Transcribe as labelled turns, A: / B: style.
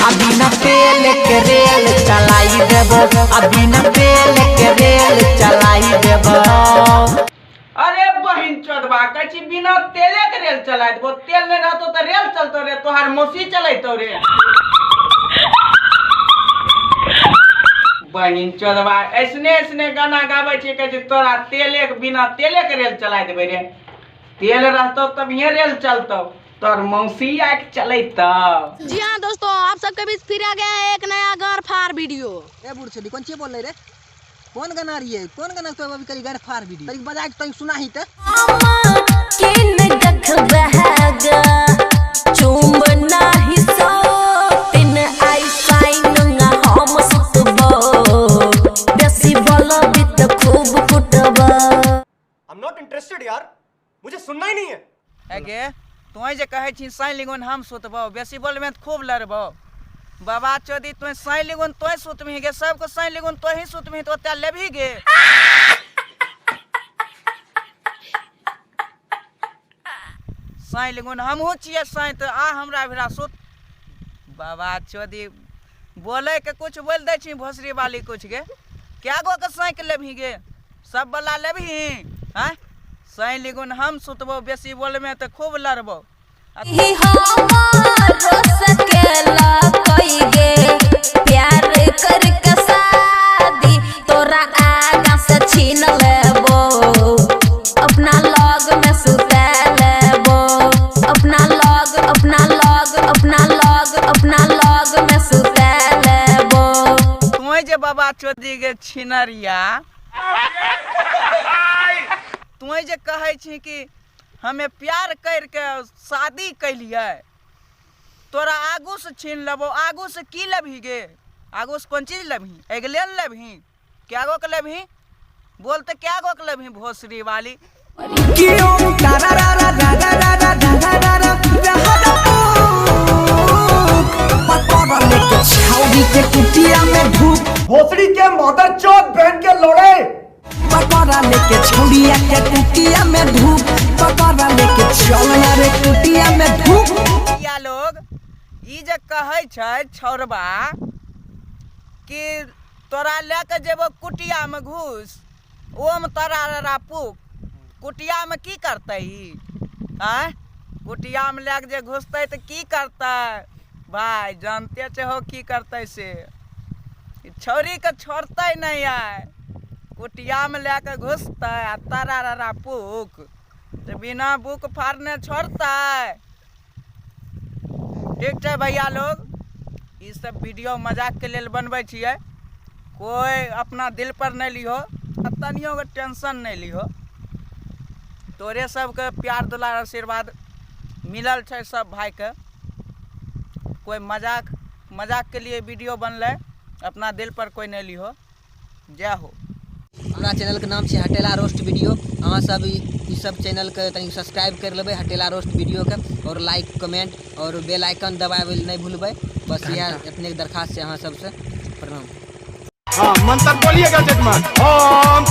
A: अभी न तेल के रेल चलाई देबो, अभी न तेल के रेल चलाई देबो।
B: अरे बहिन चोदवा कची बिना तेले के रेल चला देबो, तेल नहीं रहतो तो रेल चलतो रे, तोहार मौसी चलैतो रे। बहिन चोदवा ऐसने ऐसने गाना गावे छे कची तोरा तेले के बिना तेले के रेल चला देबे रे, तेल रहतो तब ये रेल चलतो, तोर मौसी आके चलैतो।
C: जी हाँ दोस्तों, आप सबके बीच फिर आ गया है एक नया गार फार वीडियो।
D: ए बूढ़ छेली कौन ची बोल रहे रे? कौन गाना रही है? कौन गाना तो अभी करी गार फार वीडियो तरी बजा के तो सुना ही त
C: किन गख बहगा चुंबना ही सो तिन आई साइनंगा हम सुतबो बेसी बोलो बित खूब कुटबो।
E: आई एम नॉट इंटरेस्टेड यार, मुझे सुनना ही नहीं है।
B: आगे तुई जे कहे छी साई लिगुन हम सुतबो, बेसी बोलबे त खूब लड़बो। बाबा चोदी तुई साई लिगुन तोय सुतमी गे, सबको साई लिगुन तो ही सुतमी तो ओते लेबही गे। साई लिगुन हमहू छिए साई त आ हमरा भिड़ा सुत। बाबा चोदी बोले के कुछ बोल दे छी भोसरी वाली कुछ गे, क्या गो के साई के लेबही गे, सब वाला लेबही हैं? साई लिगुन हम सुतबो, बेसी बोलबे त खूब लड़बो।
C: ही हमारो सकेला कोई गे प्यार करके शादी तोरा आगा से छीन लेबो, अपना लॉग में सुता लेबो, अपना लॉग अपना लॉग अपना लॉग अपना लॉग में सुता लेबो।
B: तुई जे बाबा चोदी गे छिनरिया, तुई जे कहे छी कि हमें प्यार करके शादी कैलिए, तोरा आगू से छीन लेबो, आगू से की लेबही गे, आगू से कौन चीज लेबही? एगलेन लेबही? क्या गो के लेबही? बोलते क्या गो के लेबही भोसरी वाली?
E: भोसड़ी के मदर चौथ बहन के लोड़े
A: पकड़ा लेके छुड़िया के कुटिया में धूप, पकड़ा लेके चलना रे कुटिया में धूप।
B: या लोग ई जे कहे छै छौरबा कि तोरा लेके जेबो कुटिया में घुस, ओम तोरा रा पुक, कुटिया में की करते ई? आय कुटिया में लेके जे घुसते तो की करते भाई? जानते छहो की करते से? छौरी के छोड़ते नहीं आय, कुटिया में लेके घुसते आ तारा पुक, तो बिना बुक फाड़ने छोड़ते। ठीक है भैया लोग, ये सब वीडियो मजाक के लिए बनबै छियै, कोई अपना दिल पर नहीं लिहो, तनियो के टेंशन नहीं लिहो। तोरे सबके प्यार दुलार आशीर्वाद मिलल छै सब भाई के, कोई मजाक के लिए वीडियो बनले, अपना दिल पर कोई नहीं लिहो। जय हो।
D: हमरा चैनल के नाम छै हटेला रोस्ट वीडियो, अहाँ सब ई सब चैनल के तनी सब्सक्राइब कर लेबै हटेला रोस्ट वीडियो के, और लाइक कमेंट और बेल आइकन दबावे नहीं भूलबै। बस यह अपने दरखास्त है अहाँ सबसे। प्रणाम।
E: हाँ मंत्र बोलिएगा जजमान। ओम